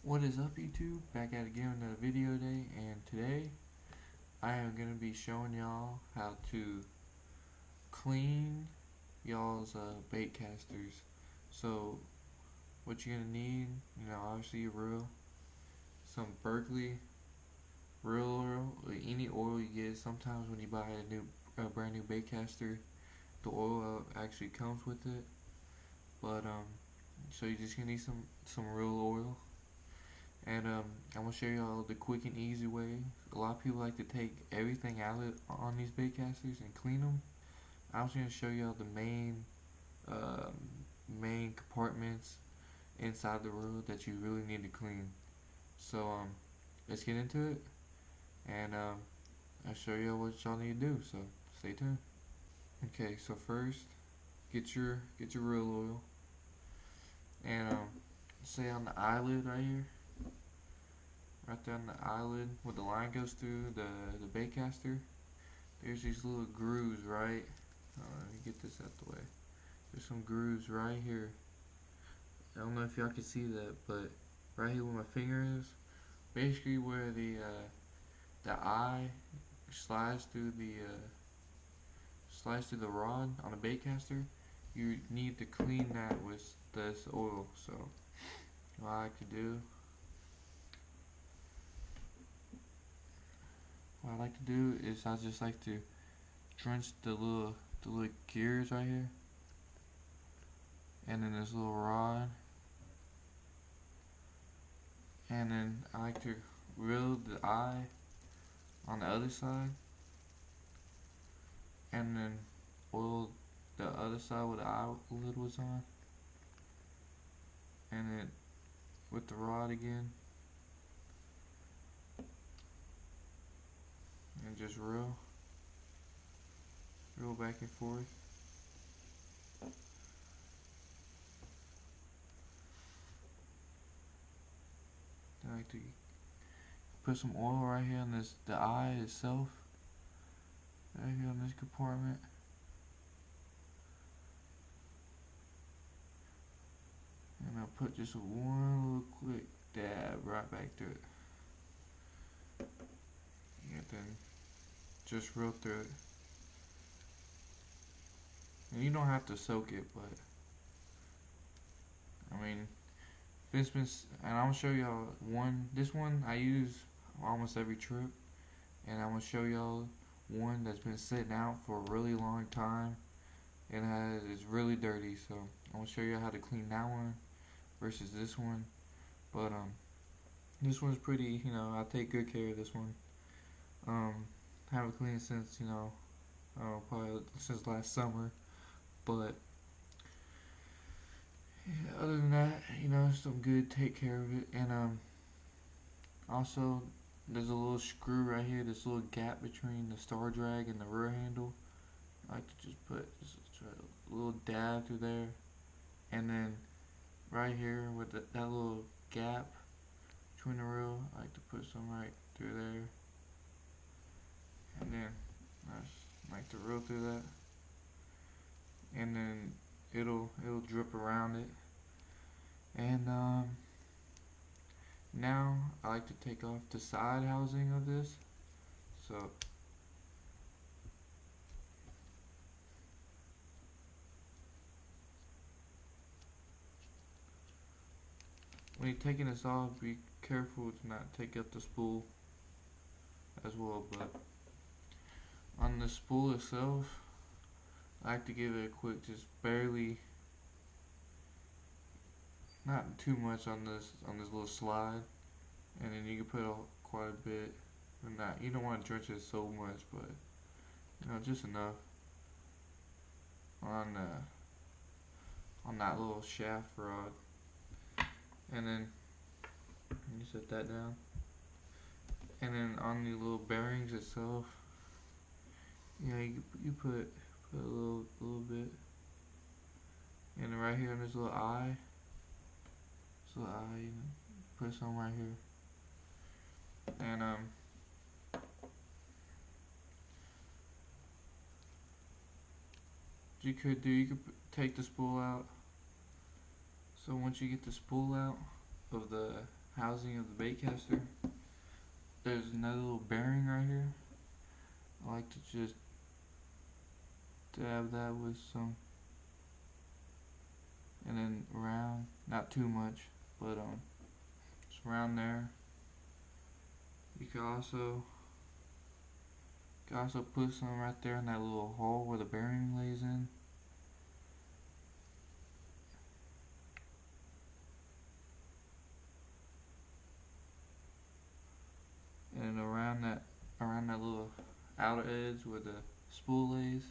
What is up, YouTube? Back at it again with another video today, and today I am going to be showing y'all how to clean y'all's bait casters. So what you're going to need, obviously a reel, some Berkeley reel oil, or any oil you get. Sometimes when you buy a brand new bait caster, the oil actually comes with it. But so you're just going to need some reel oil. And I'm gonna show y'all the quick and easy way. A lot of people like to take everything out on these bait casters and clean them. I'm just gonna show y'all the main compartments inside the reel that you really need to clean. So let's get into it, and I'll show y'all what y'all need to do. So stay tuned. Okay, so first get your reel oil, and say on the eyelid right here. Right there on the eyelid where the line goes through the bait caster, there's these little grooves, right? Let me get this out the way. There's some grooves right here. I don't know if y'all can see that, but right here where my finger is, basically where the eye slides through the rod on the bait caster, you need to clean that with this oil. So what I like to do is I just like to drench the little gears right here, and then this little rod, and then I like to reel the eye on the other side, and then oil the other side where the eyelid was on, and then with the rod again, and just reel back and forth. I like to put some oil right here on the eye itself, right here on this compartment. And I'll put just one little quick dab right back through it. And then just reel through it. And you don't have to soak it, but I mean, and I'm gonna show y'all this one I use almost every trip, and I'm gonna show y'all one that's been sitting out for a really long time and is really dirty. So I'm gonna show you how to clean that one versus this one. But this one's pretty, I take good care of this one. Haven't cleaned since, probably since last summer. But yeah, other than that, some good take care of it. And also there's a little screw right here, this little gap between the star drag and the rear handle. I like to just put a little dab through there, and then right here with that little gap between the reel, I like to put some right through there, and then I just like to reel through that, and then it'll drip around it. And now I like to take off the side housing of this. So when you're taking this off, be careful to not take up the spool as well. But on the spool itself, I like to give it a quick, just barely, not too much on this little slide, and then you can put quite a bit. And not, you don't want to drench it so much, but just enough on that little shaft rod. And then you set that down, and then on the little bearings itself, you put a little bit, and right here on this little eye, put some right here. And you could take the spool out. So once you get the spool out of the housing of the bait caster, there's another little bearing right here. I like to just dab that with some, and then around, not too much, but just around there. You can also put some right there in that little hole where the bearing lays in. And around that little outer edge where the spool lays.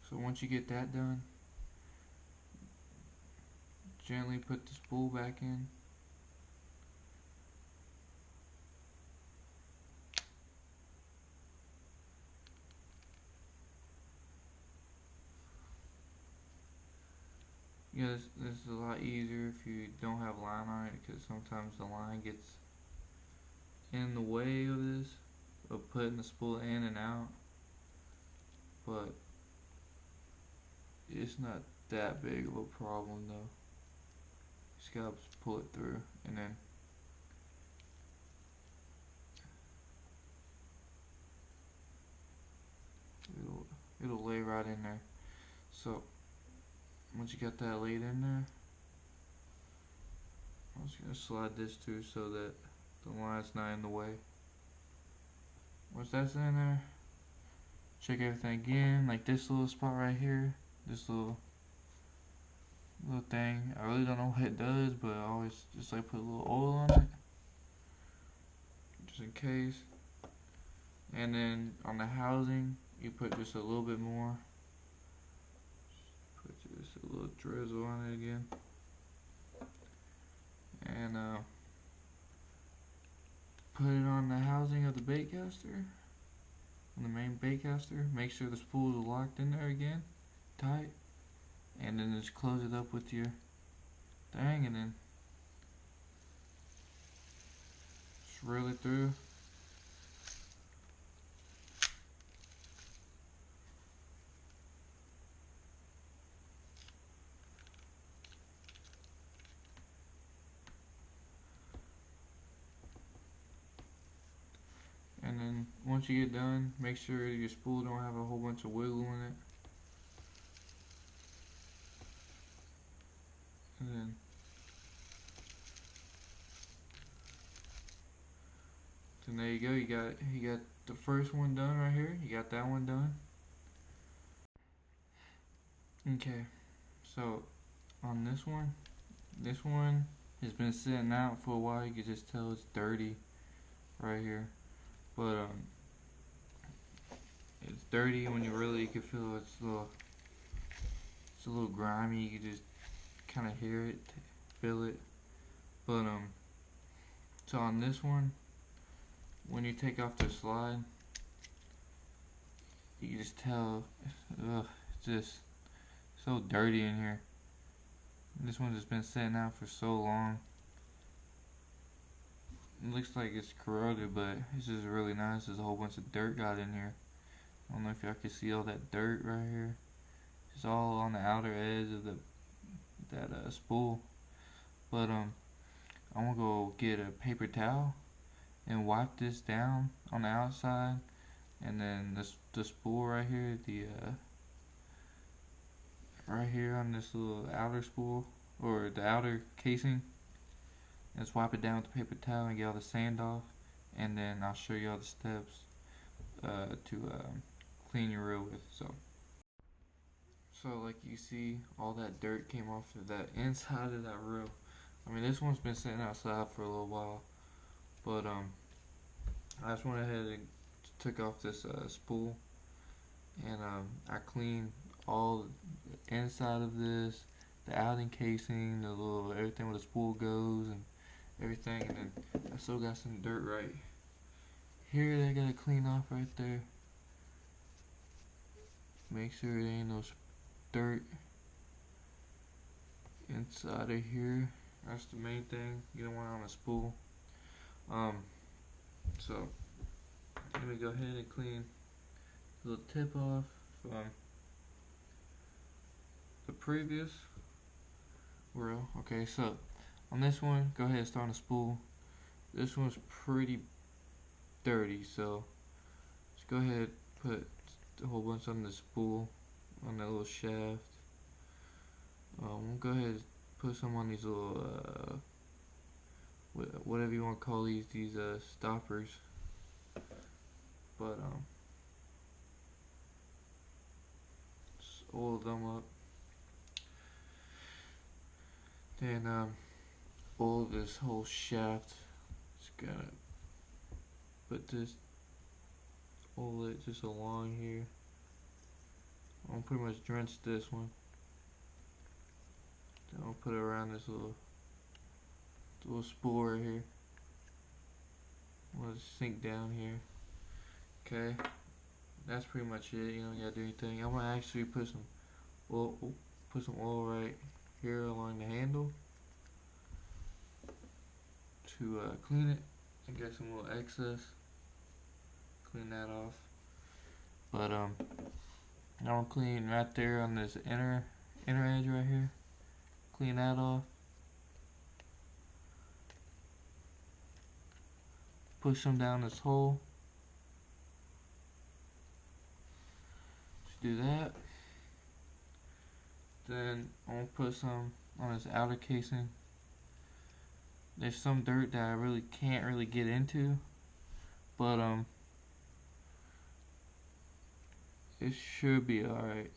So once you get that done, gently put the spool back in. Yeah, this is a lot easier if you don't have line on it, because sometimes the line gets in the way of this, of putting the spool in and out. But it's not that big of a problem though. Just gotta pull it through, and then it'll lay right in there. So once you got that laid in there, I'm just gonna slide this too so that the line's not in the way. Once that's in there, check everything again, like this little spot right here, this little thing. I really don't know what it does, but I always just like put a little oil on it, just in case. And then on the housing, you put just a little bit more. Put just a little drizzle on it again. And put it on the housing of the bait caster, on the main bait caster. Make sure the spools are locked in there again, tight. And then just close it up with your thing, and then just reel it through. And then once you get done, make sure your spool don't have a whole bunch of wiggle in it. And then there you go. You got the first one done right here. You got that one done. Okay, so on this one has been sitting out for a while. You can just tell it's dirty right here, but it's dirty when you can feel it's a little grimy. You can just kind of hear it, feel it. But so on this one, when you take off the slide, you can just tell, it's just so dirty in here. This one's just been sitting out for so long. It looks like it's corroded, but it's just really nice. There's a whole bunch of dirt got in here. I don't know if y'all can see all that dirt right here. It's all on the outer edge of that spool. But I'm gonna go get a paper towel and wipe this down on the outside, and then the spool right here, right here on this little outer spool, or the outer casing. Let's wipe it down with the paper towel and get all the sand off, and then I'll show you all the steps to clean your reel with. So like you see, all that dirt came off of that inside of that reel. I mean, this one's been sitting outside for a little while, but I just went ahead and took off this spool, and I cleaned all the inside of this, the outing casing, the little everything where the spool goes and everything, and then I still got some dirt right here that I gotta clean off right there. Make sure there ain't no dirt in inside of here. That's the main thing. You don't want it on a spool. So let me go ahead and clean the little tip off from the previous reel. Okay, so on this one, go ahead and start on the spool. This one's pretty dirty, so just go ahead and put a whole bunch on the spool, on that little shaft. We'll go ahead and put some on these little whatever you want to call these stoppers. But just oil them up. Then oil this whole shaft. Just gotta put this, oil it just along here. I'll pretty much drench this one. Then I'll put it around this little spool right here. I'll just sink down here. Okay, that's pretty much it. You don't gotta do anything. I'm gonna actually put some oil right here along the handle to clean it and get some little excess. Clean that off. But I'll clean right there on this inner edge right here. Clean that off. Push them down this hole. Just do that. Then I'm gonna put some on this outer casing. There's some dirt that I really can't really get into, but it should be alright.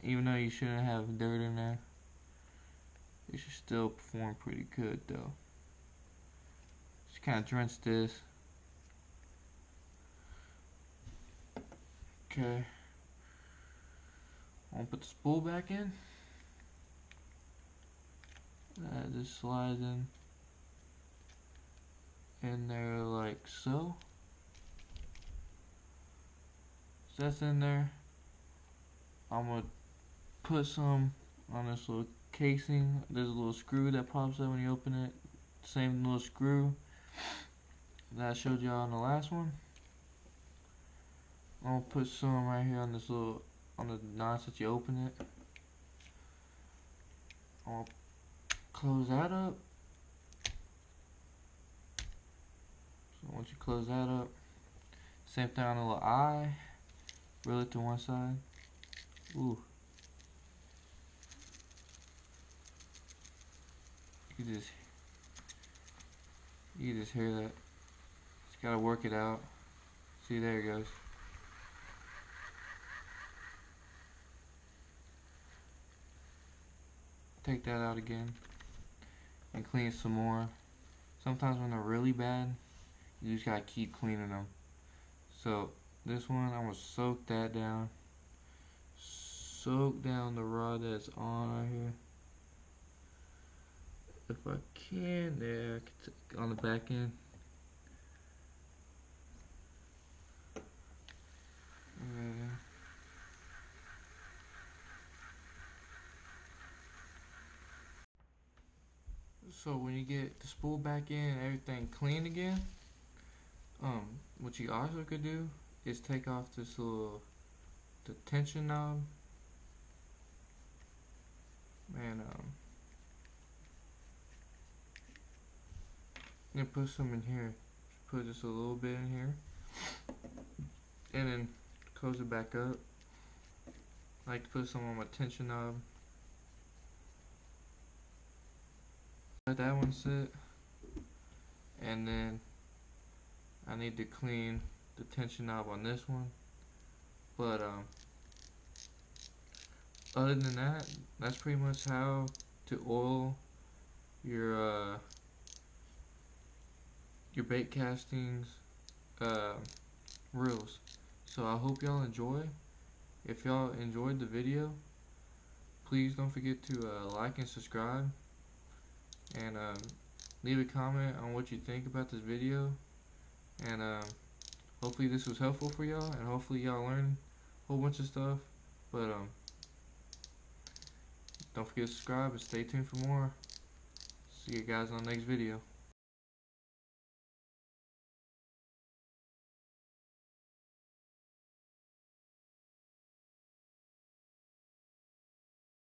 Even though you shouldn't have dirt in there, it should still perform pretty good though. Just kind of drench this. Okay. I'm gonna put the spool back in. That just slides in there like so. So that's in there. I'm gonna put some on this little casing. There's a little screw that pops up when you open it. Same little screw that I showed y'all on the last one. I'm gonna put some right here on this little, on the notch that you open it. I'll close that up. So once you close that up, same thing on the little eye. Reel it to one side. Ooh. You just hear that. Just gotta work it out. See, there it goes. Take that out again and clean some more. Sometimes when they're really bad, you just gotta keep cleaning them. So this one, I'm gonna soak that down. Soak down the rod that's on right here. If I can, there, on the back end. So when you get the spool back in and everything clean again, what you also could do is take off this little, the tension knob, and I'm gonna put some in here. Put just a little bit in here, and then close it back up. I like to put some on my tension knob. Let that one sit, and then I need to clean the tension knob on this one. But other than that, that's pretty much how to oil your bait castings reels. So I hope y'all enjoy. If y'all enjoyed the video, please don't forget to like and subscribe, and leave a comment on what you think about this video, and hopefully this was helpful for y'all, and hopefully y'all learned a whole bunch of stuff. But don't forget to subscribe and stay tuned for more. See you guys on the next video.